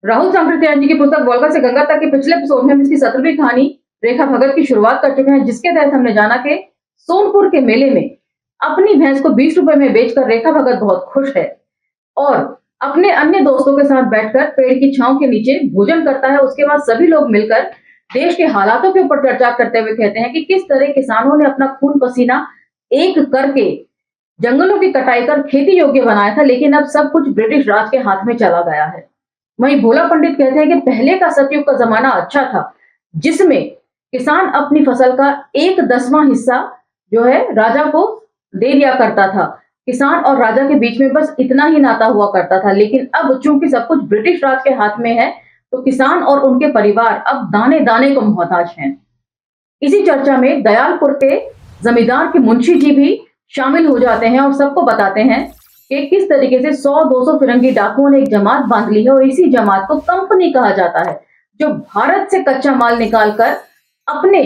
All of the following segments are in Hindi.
राहुल सांकृत्यायन जी की पुस्तक वोल्गा से गंगा तक के पिछले एपिसोड में हम इसकी 17वीं कहानी रेखा भगत की शुरुआत कर चुके हैं, जिसके तहत हमने जाना कि सोनपुर के मेले में अपनी भैंस को 20 रुपए में बेचकर रेखा भगत बहुत खुश है और अपने अन्य दोस्तों के साथ बैठकर पेड़ की छांव के नीचे भोजन करता है। उसके बाद सभी लोग मिलकर देश के हालातों के ऊपर चर्चा करते हुए कहते हैं कि किस तरह किसानों ने अपना खून पसीना एक करके जंगलों की कटाई कर खेती योग्य बनाया था, लेकिन अब सब कुछ ब्रिटिश राज के हाथ में चला गया है। वहीं भोला पंडित कहते हैं कि पहले का सतयुग का जमाना अच्छा था, जिसमें किसान अपनी फसल का 1/10वां हिस्सा जो है राजा को दे दिया करता था। किसान और राजा के बीच में बस इतना ही नाता हुआ करता था, लेकिन अब चूंकि सब कुछ ब्रिटिश राज के हाथ में है, तो किसान और उनके परिवार अब दाने दाने को मोहताज हैं। इसी चर्चा में दयालपुर के जमींदार के मुंशी जी भी शामिल हो जाते हैं और सबको बताते हैं कि किस तरीके से 100-200 फिरंगी डाकुओं ने एक जमात बांध ली है और इसी जमात को कंपनी कहा जाता है, जो भारत से कच्चा माल निकालकर अपने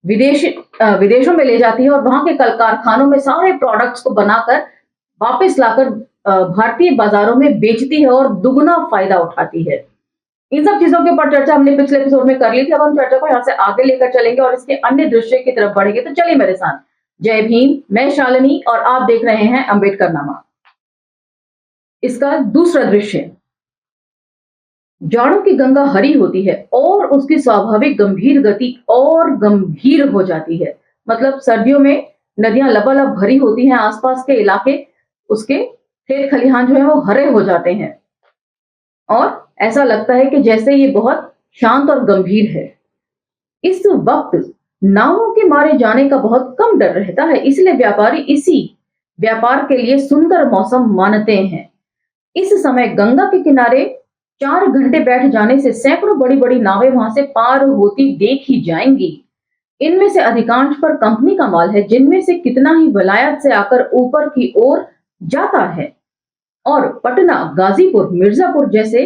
विदेशों में ले जाती है और वहां के कल कारखानों में सारे प्रोडक्ट्स को बनाकर वापस लाकर भारतीय बाजारों में बेचती है और दुगना फायदा उठाती है। इन सब चीजों के ऊपर चर्चा हमने पिछले एपिसोड में कर ली थी। अब हम चर्चा को यहाँ से आगे लेकर चलेंगे और इसके अन्य दृश्य की तरफ बढ़ेंगे। तो चलिए मेरे साथ। जय भीम, मैं शालिनी और आप देख रहे हैं अंबेडकर नामा। इसका दूसरा दृश्य, जाड़ों की गंगा हरी होती है और उसकी स्वाभाविक गंभीर गति और गंभीर हो जाती है। मतलब सर्दियों में नदियां लबालब भरी होती हैं, आसपास के इलाके उसके खेत खलिहान जो है वो हरे हो जाते हैं और ऐसा लगता है कि जैसे ये बहुत शांत और गंभीर है। इस वक्त नावों के मारे जाने का बहुत कम डर रहता है, इसलिए व्यापारी इसी व्यापार के लिए सुंदर मौसम मानते हैं। इस समय गंगा के किनारे 4 घंटे बैठ जाने से सैकड़ों बड़ी बड़ी नावें वहां से पार होती देखी जाएंगी। इनमें से अधिकांश पर कंपनी का माल है, जिनमें से कितना ही विलायत से आकर ऊपर की ओर जाता है और पटना, गाजीपुर, मिर्जापुर जैसे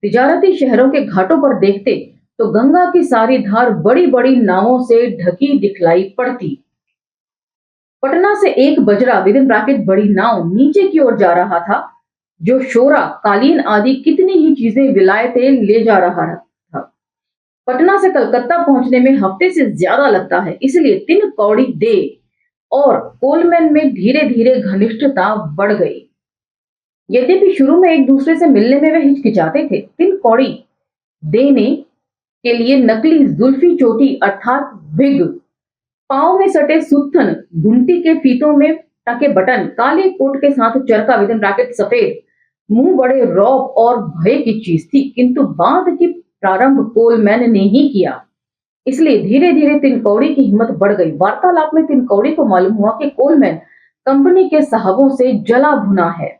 तिजारती शहरों के घाटों पर देखते तो गंगा की सारी धार बड़ी बड़ी नावों से ढकी दिखलाई पड़ती। पटना से एक बजरा विद इन ब्रैकेट बड़ी नाव नीचे की ओर जा रहा था, जो शोरा, कालीन आदि कितनी ही चीजें विलायतें ले जा रहा था। पटना से कलकत्ता पहुंचने में हफ्ते से ज्यादा लगता है, इसलिए तीन कौड़ी दे और कोलमैन में धीरे धीरे घनिष्ठता बढ़ गई। यद्यपि शुरू में एक दूसरे से मिलने में वे हिचकिचाते थे, तीन कौड़ी देने के लिए नकली जुल्फी चोटी अर्थात विग, पांव में सटे सुत्थन, घुंटी के फीतों में टके बटन, काले कोट के साथ चरखा विद इन ब्रैकेट सफेद, मुंह बड़े रौब और भय की चीज थी, किंतु बांध की प्रारंभ कोलमैन ने ही किया, इसलिए धीरे धीरे तीन कौड़ी की हिम्मत बढ़ गई। वार्तालाप में तीन कौड़ी को मालूम हुआ कि कोलमैन कंपनी के साहबों से जला भुना है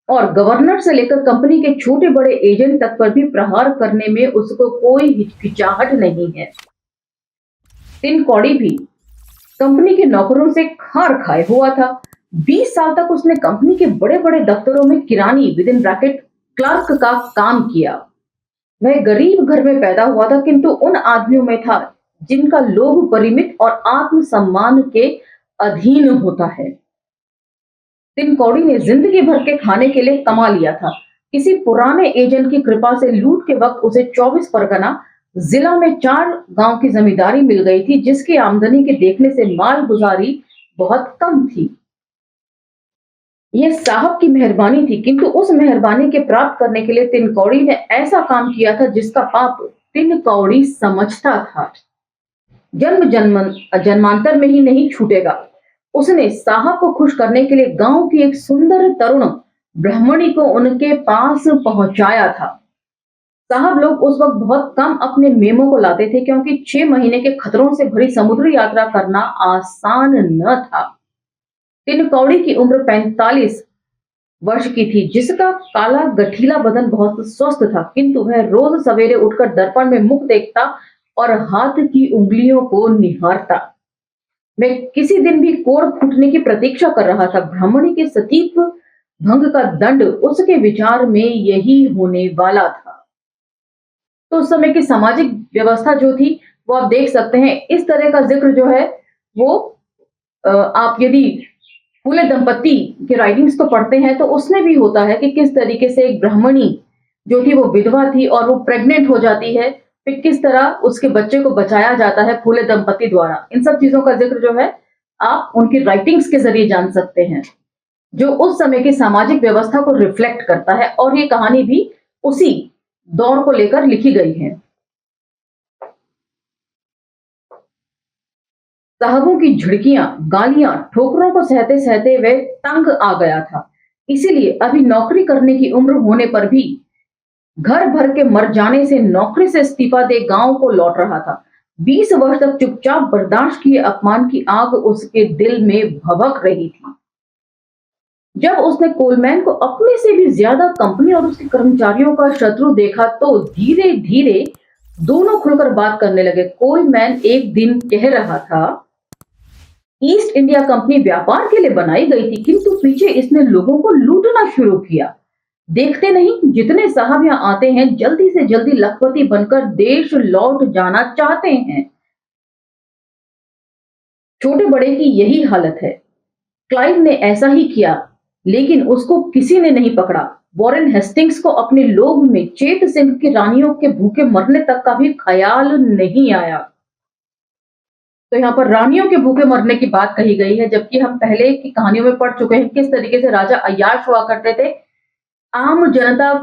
और गवर्नर से लेकर कंपनी के छोटे बड़े एजेंट तक पर भी प्रहार करने में उसको कोई हिचकिचाहट नहीं है। तीन कौड़ी भी कंपनी के नौकरों से खार खाए हुआ था। 20 साल तक उसने कंपनी के बड़े बड़े दफ्तरों में किरानी विद इन ब्रैकेट क्लर्क का काम किया। वह गरीब घर में पैदा हुआ था, किंतु उन आदमियों में था जिनका लोभ परिमित और आत्मसम्मान के अधीन होता है। तीन कौड़ी ने जिंदगी भर के खाने के लिए कमा लिया था। किसी पुराने एजेंट की कृपा से लूट के वक्त उसे 24 परगना जिला में 4 गांव की जमींदारी मिल गई थी, जिसकी आमदनी के देखने से माल गुजारी बहुत कम थी। यह साहब की मेहरबानी थी, किंतु उस मेहरबानी के प्राप्त करने के लिए तीन कौड़ी ने ऐसा काम किया था जिसका पाप तीन कौड़ी समझता था जन्म जन्मांतर में ही नहीं छूटेगा। उसने साहब को खुश करने के लिए गांव की एक सुंदर तरुण ब्राह्मणी को उनके पास पहुंचाया था। साहब लोग उस वक्त बहुत कम अपने मेमों को लाते थे, क्योंकि 6 महीने के खतरों से भरी समुद्री यात्रा करना आसान न था। तीन कौड़ी की उम्र 45 वर्ष की थी, जिसका काला गठीला बदन बहुत स्वस्थ था, किंतु वह रोज सवेरे उठकर दर्पण में मुख देखता और हाथ की उंगलियों को निहारता। मैं किसी दिन भी कोड़ फूटने की प्रतीक्षा कर रहा था। ब्राह्मणी के सतीत्व भंग का दंड उसके विचार में यही होने वाला था। तो उस समय की सामाजिक व्यवस्था जो थी वो आप देख सकते हैं। इस तरह का जिक्र जो है वो आप यदि फूले दंपत्ति के राइटिंग्स को पढ़ते हैं तो उसमें भी होता है कि किस तरीके से एक ब्राह्मणी जो कि वो विधवा थी और वो प्रेग्नेंट हो जाती है, फिर किस तरह उसके बच्चे को बचाया जाता है फूले दंपति द्वारा। इन सब चीजों का जिक्र जो है आप उनकी राइटिंग्स के जरिए जान सकते हैं, जो उस समय की सामाजिक व्यवस्था को रिफ्लेक्ट करता है, और ये कहानी भी उसी दौर को लेकर लिखी गई है। साहबों की झिड़कियां, गालियां, ठोकरों को सहते सहते वे तंग आ गया था। इसीलिए अभी नौकरी करने की उम्र होने पर भी घर भर के मर जाने से नौकरी से इस्तीफा दे गांव को लौट रहा था। 20 वर्ष तक चुपचाप बर्दाश्त किए अपमान की आग उसके दिल में भभक रही थी। जब उसने कोलमैन को अपने से भी ज्यादा कंपनी और उसके कर्मचारियों का शत्रु देखा तो धीरे धीरे दोनों खुलकर बात करने लगे। कोलमैन एक दिन कह रहा था, ईस्ट इंडिया कंपनी व्यापार के लिए बनाई गई थी, किंतु पीछे इसने लोगों को लूटना शुरू किया। देखते नहीं जितने साहब यहाँ आते हैं जल्दी से जल्दी लखपति बनकर देश लौट जाना चाहते हैं। छोटे बड़े की यही हालत है। क्लाइव ने ऐसा ही किया, लेकिन उसको किसी ने नहीं पकड़ा। वॉरेन हेस्टिंग्स को अपने लोभ में चेत सिंह की रानियों के भूखे मरने तक का भी ख्याल नहीं आया। तो यहाँ पर रानियों के भूखे मरने की बात कही गई है, जबकि हम पहले की कहानियों में पढ़ चुके हैं किस तरीके से राजा अय्याश हुआ करते थे। आम जनता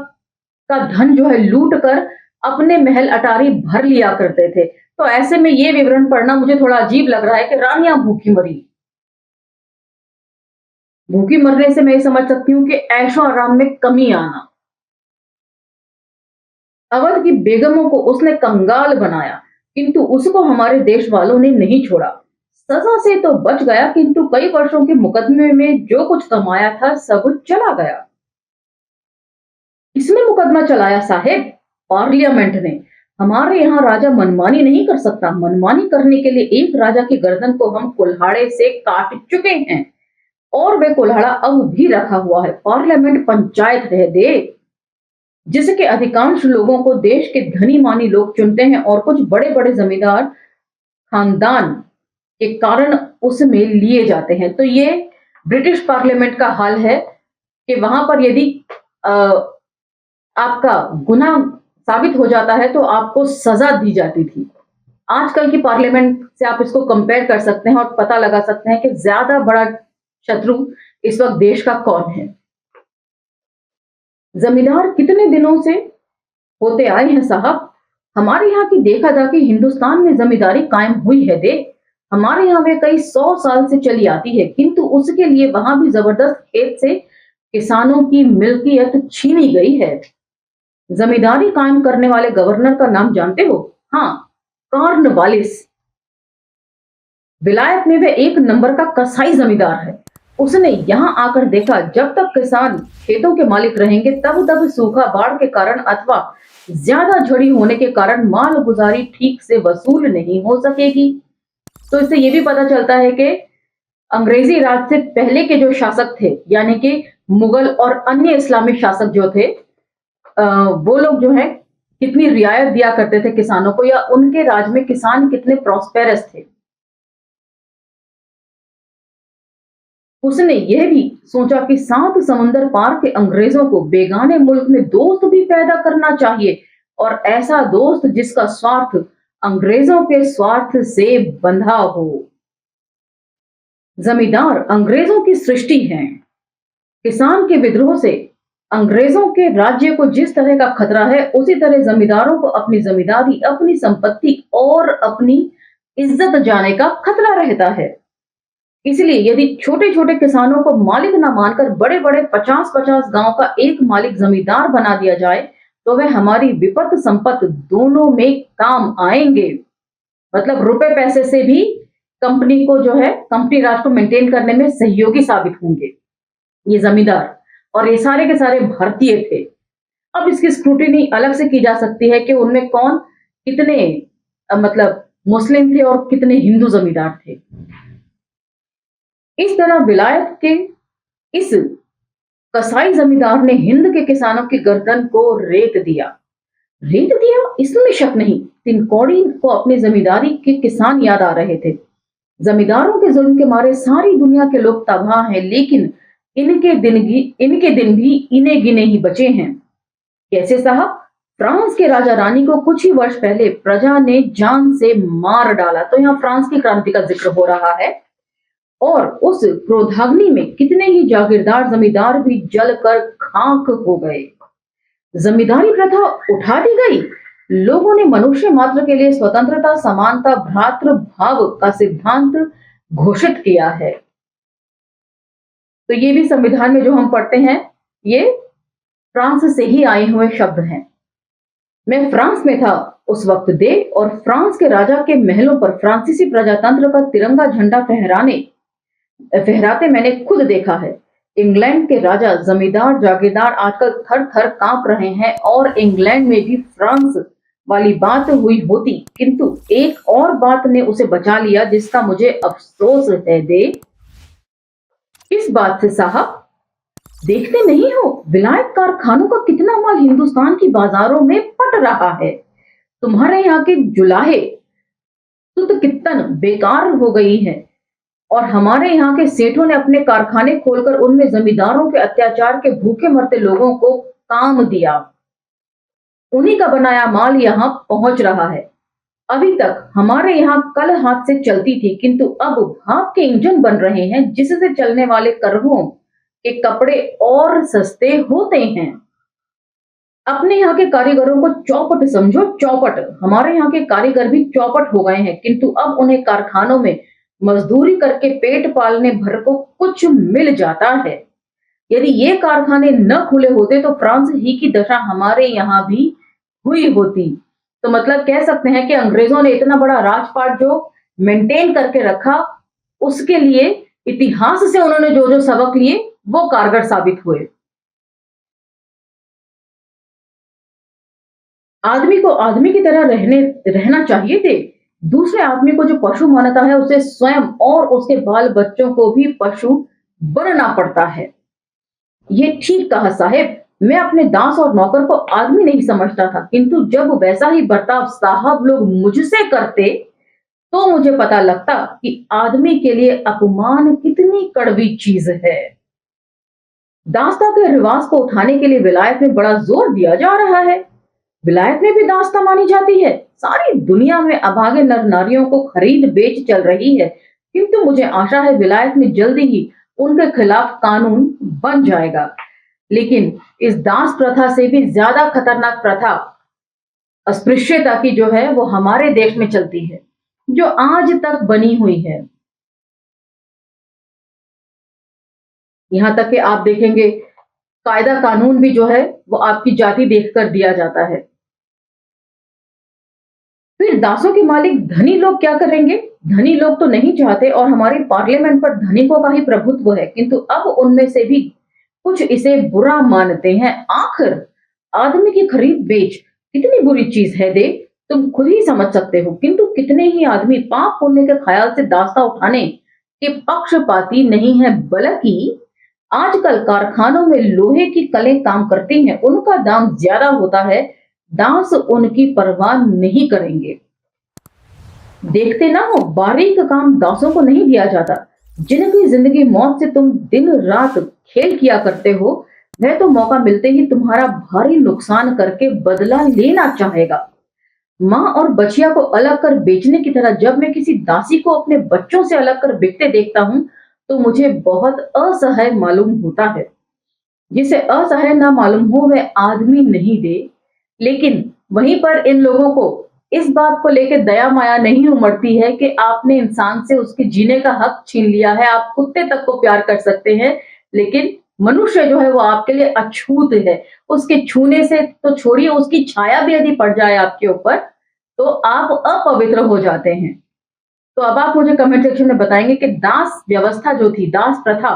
का धन जो है लूट कर अपने महल अटारी भर लिया करते थे। तो ऐसे में ये विवरण पढ़ना मुझे थोड़ा अजीब लग रहा है कि रानियां भूखी मरी। भूखी मरने से मैं ये समझ सकती हूँ कि ऐशो आराम में कमी आना। अवध की बेगमों को उसने कंगाल बनाया, किंतु उसको हमारे देश वालों ने नहीं छोड़ा। सजा से तो बच गया, किंतु कई वर्षों के मुकदमे में जो कुछ कमाया था सब चला गया। इसमें मुकदमा चलाया साहेब, पार्लियामेंट ने। हमारे यहाँ राजा मनमानी नहीं कर सकता। मनमानी करने के लिए एक राजा की गर्दन को हम कुल्हाड़े से काट चुके हैं, और वे कुल्हाड़ा अब भी रखा हुआ है। पार्लियामेंट पंचायत रह दे, जिसके अधिकांश लोगों को देश के धनी मानी लोग चुनते हैं, और कुछ बड़े बड़े जमींदार खानदान के कारण उसमें लिए जाते हैं। तो ये ब्रिटिश पार्लियामेंट का हाल है कि वहां पर यदि आपका गुनाह साबित हो जाता है तो आपको सजा दी जाती थी। आजकल की पार्लियामेंट से आप इसको कंपेयर कर सकते हैं और पता लगा सकते हैं कि ज्यादा बड़ा शत्रु इस वक्त देश का कौन है। जमींदार कितने दिनों से होते आए हैं साहब। हमारे यहाँ की देखा जाके हिंदुस्तान में जमींदारी कायम हुई है दे। हमारे यहाँ वे कई 100 साल से चली आती है, किंतु उसके लिए वहां भी जबरदस्त खेत से किसानों की मिल्कियत छीनी गई है। जमींदारी कायम करने वाले गवर्नर का नाम जानते हो? हाँ, कॉर्नवालिस। विलायत में वे एक नंबर का कसाई जमींदार है। उसने यहां आकर देखा, जब तक किसान खेतों के मालिक रहेंगे तब तक सूखा, बाढ़ के कारण अथवा ज्यादा झड़ी होने के कारण माल गुजारी ठीक से वसूल नहीं हो सकेगी। तो इससे यह भी पता चलता है कि अंग्रेजी राज से पहले के जो शासक थे, यानी कि मुगल और अन्य इस्लामिक शासक जो थे, वो लोग जो है कितनी रियायत दिया करते थे किसानों को, या उनके राज में किसान कितने प्रॉस्पेरस थे। उसने यह भी सोचा कि 7 समुंदर पार के अंग्रेजों को बेगाने मुल्क में दोस्त भी पैदा करना चाहिए, और ऐसा दोस्त जिसका स्वार्थ अंग्रेजों के स्वार्थ से बंधा हो। जमींदार अंग्रेजों की सृष्टि है। किसान के विद्रोह से अंग्रेजों के राज्य को जिस तरह का खतरा है, उसी तरह जमींदारों को अपनी जमींदारी, अपनी संपत्ति और अपनी इज्जत जाने का खतरा रहता है। इसलिए यदि छोटे छोटे किसानों को मालिक न मानकर बड़े बड़े 50-50 गांव का एक मालिक जमींदार बना दिया जाए, तो वह हमारी विपत संपत दोनों में काम आएंगे। मतलब रुपए पैसे से भी कंपनी को जो है, कंपनी राज को मेंटेन करने में सहयोगी साबित होंगे ये जमींदार। और ये सारे के सारे भारतीय थे। अब इसकी स्क्रूटिनी अलग से की जा सकती है कि उनमें कौन कितने मतलब मुस्लिम थे और कितने हिंदू जमींदार थे। इस तरह विलायत के इस कसाई जमींदार ने हिंद के किसानों की गर्दन को रेत दिया। रेत दिया इसमें शक नहीं। तिनकोड़ी को अपनी जमींदारी के किसान याद आ रहे थे। जमींदारों के जुल्म के मारे सारी दुनिया के लोग तबाह हैं, लेकिन इनके दिन भी इन्हें गिने ही बचे हैं। कैसे साहब? फ्रांस के राजा रानी को कुछ ही वर्ष पहले प्रजा ने जान से मार डाला। तो यहाँ फ्रांस की क्रांति का जिक्र हो रहा है। और उस क्रोधाग्नि में कितने ही जागीरदार जमींदार भी जलकर खाक हो गए। जमींदारी प्रथा उठा दी गई। लोगों ने मनुष्य मात्र के लिए स्वतंत्रता, समानता, भ्रातृभाव का सिद्धांत घोषित किया है। तो ये भी संविधान में जो हम पढ़ते हैं, ये फ्रांस से ही आए हुए शब्द हैं। मैं फ्रांस में था उस वक्त दे, और फ्रांस के राजा के महलों पर फ्रांसीसी प्रजातंत्र का तिरंगा झंडा फहराते मैंने खुद देखा है। इंग्लैंड के राजा, जमींदार, जागीरदार आजकल थर थर कांप रहे हैं, और इंग्लैंड में भी फ्रांस वाली बात हुई होती, किंतु एक और बात ने उसे बचा लिया, जिसका मुझे अफसोस है दे। इस बात से साहब, देखते नहीं हो विलायत कारखानों का कितना माल हिंदुस्तान की बाजारों में पट रहा है। तुम्हारे यहाँ के जुलाहे सुत कित्तन बेकार हो गई है, और हमारे यहाँ के सेठों ने अपने कारखाने खोलकर उनमें जमींदारों के अत्याचार के भूखे मरते लोगों को काम दिया। उन्हीं का बनाया माल यहाँ पहुंच रहा है। अभी तक हमारे यहाँ कल हाथ से चलती थी, किंतु अब भाप के इंजन बन रहे हैं, जिससे चलने वाले करवों के कपड़े और सस्ते होते हैं। अपने यहाँ के कारीगरों को चौपट समझो, चौपट। हमारे यहाँ के कारीगर भी चौपट हो गए हैं, किंतु अब उन्हें कारखानों में मजदूरी करके पेट पालने भर को कुछ मिल जाता है। यदि ये कारखाने न खुले होते तो फ्रांस ही की दशा हमारे यहाँ भी हुई होती। तो मतलब कह सकते हैं कि अंग्रेजों ने इतना बड़ा राजपाट जो मेंटेन करके रखा, उसके लिए इतिहास से उन्होंने जो जो सबक लिए वो कारगर साबित हुए। आदमी को आदमी की तरह रहना चाहिए थे। दूसरे आदमी को जो पशु मानता है, उसे स्वयं और उसके बाल बच्चों को भी पशु बनना पड़ता है। ये ठीक कहा साहेब। मैं अपने दास और नौकर को आदमी नहीं समझता था, किंतु जब वैसा ही बर्ताव साहब लोग मुझसे करते, तो मुझे पता लगता कि आदमी के लिए अपमान कितनी कड़वी चीज है। दासता के रिवाज को उठाने के लिए विलायत में बड़ा जोर दिया जा रहा है। विलायत में भी दासता मानी जाती है। सारी दुनिया में अभागे नर नारियों को खरीद बेच चल रही है, किंतु मुझे आशा है विलायत में जल्दी ही उनके खिलाफ कानून बन जाएगा। लेकिन इस दास प्रथा से भी ज्यादा खतरनाक प्रथा अस्पृश्यता की जो है, वो हमारे देश में चलती है, जो आज तक बनी हुई है। यहां तक कि आप देखेंगे कायदा कानून भी जो है वो आपकी जाति देखकर दिया जाता है। फिर दासों के मालिक धनी लोग क्या करेंगे? धनी लोग तो नहीं चाहते, और हमारे पार्लियामेंट पर धनिकों का ही प्रभुत्व है, किंतु अब उनमें से भी कुछ इसे बुरा मानते हैं। आखिर आदमी की खरीद बेच कितनी बुरी चीज है दे, तुम खुद ही समझ सकते हो। किंतु कितने ही आदमी पाप पुण्य के ख्याल से दास्ता उठाने के पक्षपाती नहीं है, बल्कि आजकल कारखानों में लोहे की कलें काम करती हैं, उनका दाम ज्यादा होता है, दास उनकी परवाह नहीं करेंगे। देखते ना हो, बारीक काम दासों को नहीं दिया जाता। जिनकी जिंदगी मौत से तुम दिन रात खेल किया करते हो, वह तो मौका मिलते ही तुम्हारा भारी नुकसान करके बदला लेना चाहेगा। माँ और बछिया को अलग कर बेचने की तरह जब मैं किसी दासी को अपने बच्चों से अलग कर बिकते देखता हूँ, तो मुझे बहुत असहाय मालूम होता है। जिसे असहाय ना मालूम हो वह आदमी नहीं दे। लेकिन वहीं पर इन लोगों को इस बात को लेकर दया माया नहीं उमड़ती है कि आपने इंसान से उसके जीने का हक छीन लिया है। आप कुत्ते तक को प्यार कर सकते हैं, लेकिन मनुष्य जो है वो आपके लिए अछूत है। उसके छूने से तो छोड़िए, उसकी छाया भी यदि पड़ जाए आपके ऊपर तो आप अपवित्र हो जाते हैं। तो अब आप मुझे कमेंट सेक्शन में बताएंगे कि दास व्यवस्था जो थी, दास प्रथा,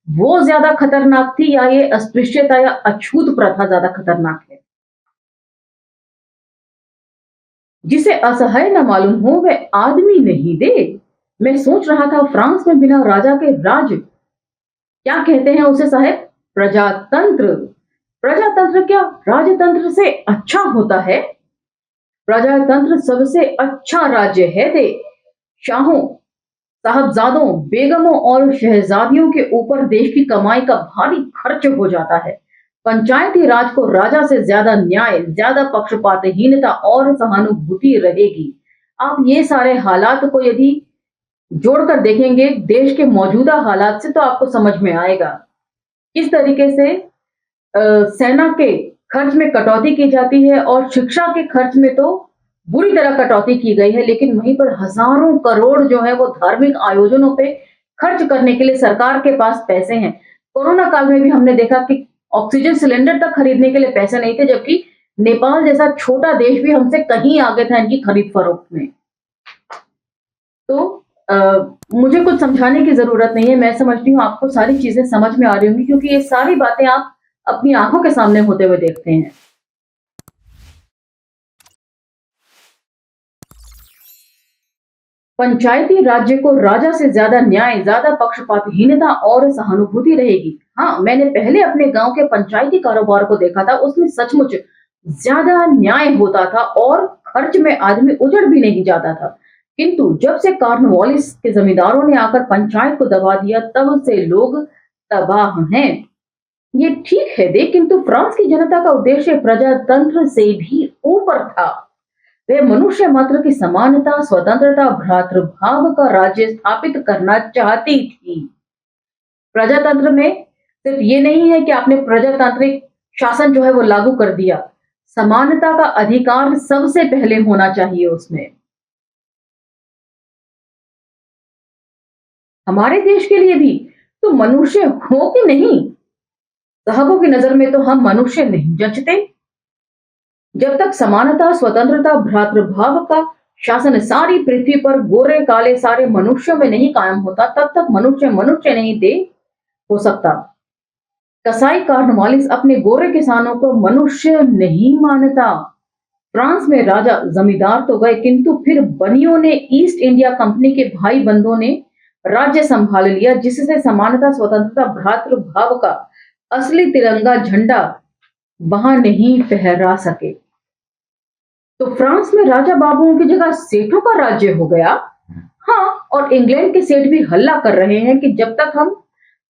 वो ज्यादा खतरनाक थी, या ये अस्पृश्यता या अछूत प्रथा ज्यादा खतरनाक है? जिसे असहाय न मालूम हो वह आदमी नहीं दे। मैं सोच रहा था फ्रांस में बिना राजा के राज, क्या कहते हैं उसे साहब? प्रजातंत्र। प्रजातंत्र क्या राजतंत्र से अच्छा होता है? प्रजातंत्र सबसे अच्छा राज्य है दे। शाहों, साहबजादों, बेगमों और शहजादियों के ऊपर देश की कमाई का भारी खर्च हो जाता है, पंचायती राज को राजा से ज्यादा न्याय, ज्यादा पक्षपातहीनता और सहानुभूति रहेगी। आप ये सारे हालात को यदि जोड़कर देखेंगे देश के मौजूदा हालात से, तो आपको समझ में आएगा किस तरीके से सेना के खर्च में कटौती की जाती है और शिक्षा के खर्च में तो बुरी तरह कटौती की गई है, लेकिन वहीं पर हजारों करोड़ जो है वो धार्मिक आयोजनों पे खर्च करने के लिए सरकार के पास पैसे हैं। कोरोना काल में भी हमने देखा कि ऑक्सीजन सिलेंडर तक खरीदने के लिए पैसे नहीं थे, जबकि नेपाल जैसा छोटा देश भी हमसे कहीं आगे था इनकी खरीद फरोख्त में। तो मुझे कुछ समझाने की जरूरत नहीं है, मैं समझती हूँ आपको सारी चीजें समझ में आ रही होंगी, क्योंकि ये सारी बातें आप अपनी आंखों के सामने होते हुए देखते हैं। पंचायती राज्य को राजा से ज्यादा न्याय, ज्यादा पक्षपातहीनता और सहानुभूति रहेगी। हाँ, मैंने पहले अपने गांव के पंचायती कारोबार को देखा था, उसमें सचमुच ज्यादा न्याय होता था और खर्च में आदमी उजड़ भी नहीं जाता था। किंतु जब से कॉर्नवालिस के जमींदारों ने आकर पंचायत को दबा दिया, तब से लोग तबाह हैं। ये ठीक है देख, किंतु फ्रांस की जनता का उद्देश्य प्रजातंत्र से भी ऊपर था। वे मनुष्य मात्र की समानता, स्वतंत्रता, भ्रातृभाव का राज्य स्थापित करना चाहती थी। प्रजातंत्र में सिर्फ ये नहीं है कि आपने प्रजातांत्रिक शासन जो है वो लागू कर दिया, समानता का अधिकार सबसे पहले होना चाहिए उसमें। हमारे देश के लिए भी तो मनुष्य हो कि नहीं? साहबों की नजर में तो हम मनुष्य नहीं जचते। जब तक समानता, स्वतंत्रता, भ्रातृभाव का शासन सारी पृथ्वी पर गोरे काले सारे मनुष्यों में नहीं कायम होता, तब तक मनुष्य मनुष्य नहीं दे हो सकता। कसाई कॉर्नवालिस अपने गोरे किसानों को मनुष्य नहीं मानता। फ्रांस में राजा जमींदार तो गए, किंतु फिर बनियों ने, ईस्ट इंडिया कंपनी के भाई बंधुओं ने राज्य संभाल लिया, जिससे समानता, स्वतंत्रता, भ्रातृभाव का असली तिरंगा झंडा वहां नहीं फहरा सके। तो फ्रांस में राजा बाबुओं की जगह सेठों का राज्य हो गया। हाँ, और इंग्लैंड के सेठ भी हल्ला कर रहे हैं कि जब तक हम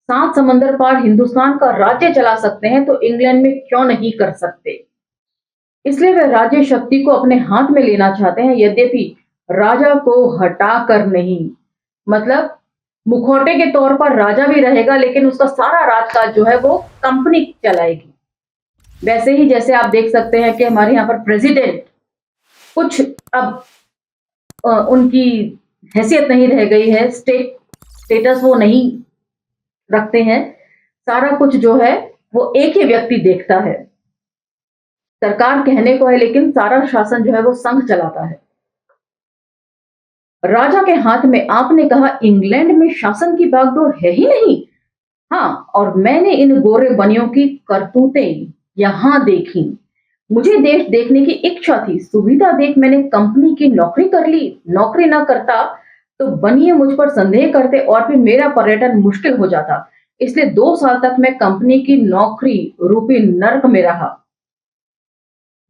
7 समंदर पार हिंदुस्तान का राज्य चला सकते हैं, तो इंग्लैंड में क्यों नहीं कर सकते। इसलिए वे राज्य शक्ति को अपने हाथ में लेना चाहते हैं, यद्यपि राजा को हटाकर नहीं। मतलब मुखौटे के तौर पर राजा भी रहेगा, लेकिन उसका सारा राजकाज जो है वो कंपनी चलाएगी। वैसे ही जैसे आप देख सकते हैं कि हमारे यहाँ पर प्रेसिडेंट कुछ अब उनकी हैसियत नहीं रह गई है, स्टेटस वो नहीं रखते हैं। सारा कुछ जो है वो एक ही व्यक्ति देखता है। सरकार कहने को है, लेकिन सारा शासन जो है वो संघ चलाता है। राजा के हाथ में, आपने कहा इंग्लैंड में शासन की बागडोर है ही नहीं। हाँ, और मैंने इन गोरे बनियों की करतूतें यहां देखी। मुझे देश देखने की इच्छा थी, सुविधा देख मैंने कंपनी की नौकरी कर ली। नौकरी ना करता तो बनिए मुझ पर संदेह करते और फिर मेरा पर्यटन मुश्किल हो जाता। इसलिए 2 साल तक मैं कंपनी की नौकरी रूपी नर्क में रहा।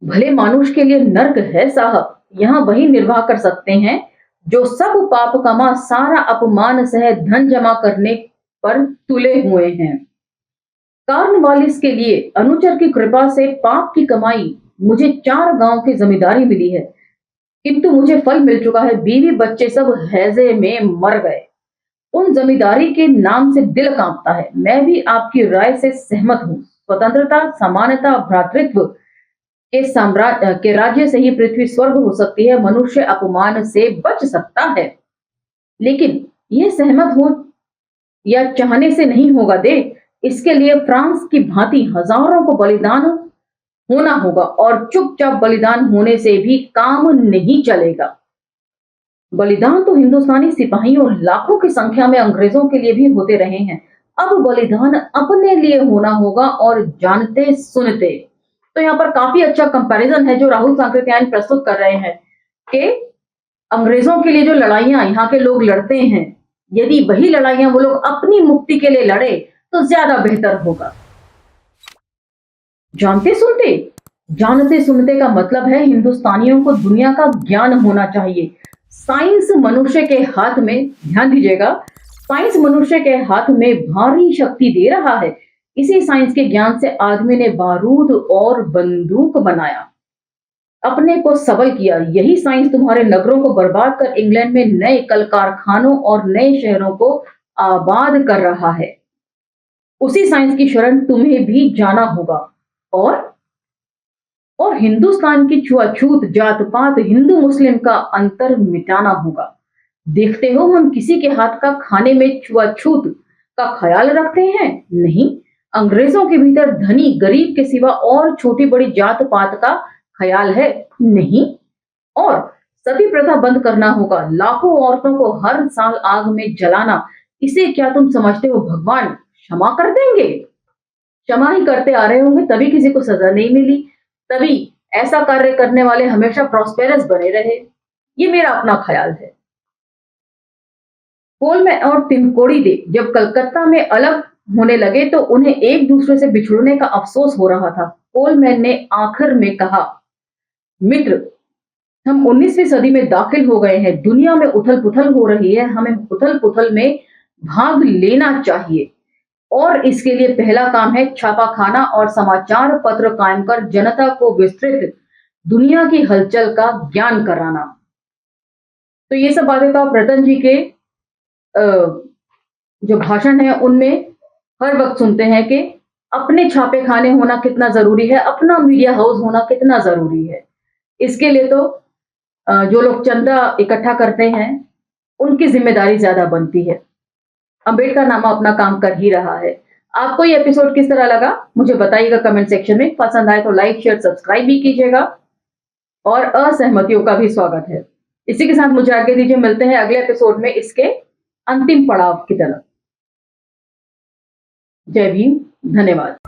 भले मानुष के लिए नर्क है साहब, यहाँ वही निर्वाह कर सकते हैं जो सब पाप कमा, सारा अपमान सह, धन जमा करने पर तुले हुए हैं। कॉर्नवालिस के लिए अनुचर की कृपा से पाप की कमाई मुझे 4 गांव की जमींदारी मिली है, किंतु मुझे फल मिल चुका है। बीवी बच्चे सब हैजे में मर गए। उन जमींदारी के नाम से दिल कांपता है। मैं भी आपकी राय से सहमत हूँ। स्वतंत्रता, समानता, भ्रातृत्व के साम्राज्य के राज्य से ही पृथ्वी स्वर्ग हो सकती है, मनुष्य अपमान से बच सकता है। लेकिन ये सहमत हो या चाहने से नहीं होगा दे। इसके लिए फ्रांस की भांति हजारों को बलिदान होना होगा, और चुपचाप बलिदान होने से भी काम नहीं चलेगा। बलिदान तो हिंदुस्तानी सिपाहियों लाखों की संख्या में अंग्रेजों के लिए भी होते रहे हैं। अब बलिदान अपने लिए होना होगा, और जानते सुनते। तो यहाँ पर काफी अच्छा कंपैरिजन है जो राहुल सांकृत्यायन प्रस्तुत कर रहे हैं कि अंग्रेजों के लिए जो लड़ाइयां यहाँ के लोग लड़ते हैं, यदि वही लड़ाइयां वो लोग अपनी मुक्ति के लिए लड़े तो ज्यादा बेहतर होगा। जानते सुनते का मतलब है हिंदुस्तानियों को दुनिया का ज्ञान होना चाहिए। साइंस मनुष्य के हाथ में, ध्यान दीजिएगा, साइंस मनुष्य के हाथ में भारी शक्ति दे रहा है, इसी साइंस के ज्ञान से आदमी ने बारूद और बंदूक बनाया, अपने को सबल किया। यही साइंस तुम्हारे नगरों को बर्बाद कर इंग्लैंड में नए कल कारखानों और नए शहरों को आबाद कर रहा है। उसी साइंस की शरण तुम्हें भी जाना होगा और हिंदुस्तान की छुआछूत, जात पात, हिंदू मुस्लिम का अंतर मिटाना होगा। देखते हो हम किसी के हाथ का खाने में छुआछूत का ख्याल रखते हैं? नहीं, अंग्रेजों के भीतर धनी गरीब के सिवा और छोटी बड़ी जात पात का ख्याल है? नहीं। और सती प्रथा बंद करना होगा, लाखों औरतों को हर साल आग में जलाना, इसे क्या तुम समझते हो भगवान क्षमा कर देंगे? क्षमा ही करते आ रहे होंगे, तभी किसी को सजा नहीं मिली, तभी ऐसा कार्य करने वाले हमेशा प्रॉस्पेरस बने रहे। ये मेरा अपना ख्याल है। कोलमैन और तिनकोड़ी दे जब कलकत्ता में अलग होने लगे तो उन्हें एक दूसरे से बिछड़ने का अफसोस हो रहा था। कोलमैन ने आखिर में कहा, मित्र, हम 19वीं सदी में दाखिल हो गए हैं, दुनिया में उथल पुथल हो रही है, हमें उथल पुथल में भाग लेना चाहिए और इसके लिए पहला काम है छापाखाना और समाचार पत्र कायम कर जनता को विस्तृत दुनिया की हलचल का ज्ञान कराना। तो ये सब बातें तो आप रतन जी के जो भाषण है उनमें हर वक्त सुनते हैं कि अपने छापे खाने होना कितना जरूरी है, अपना मीडिया हाउस होना कितना जरूरी है। इसके लिए तो जो लोग चंदा इकट्ठा करते हैं उनकी जिम्मेदारी ज्यादा बनती है। अंबेडकर नामा अपना काम कर ही रहा है। आपको ये एपिसोड किस तरह लगा मुझे बताइएगा कमेंट सेक्शन में। पसंद आए तो लाइक शेयर सब्सक्राइब भी कीजिएगा और असहमतियों का भी स्वागत है। इसी के साथ मुझे आगे दीजिए, मिलते हैं अगले एपिसोड में इसके अंतिम पड़ाव की तरफ। जय भीम, धन्यवाद।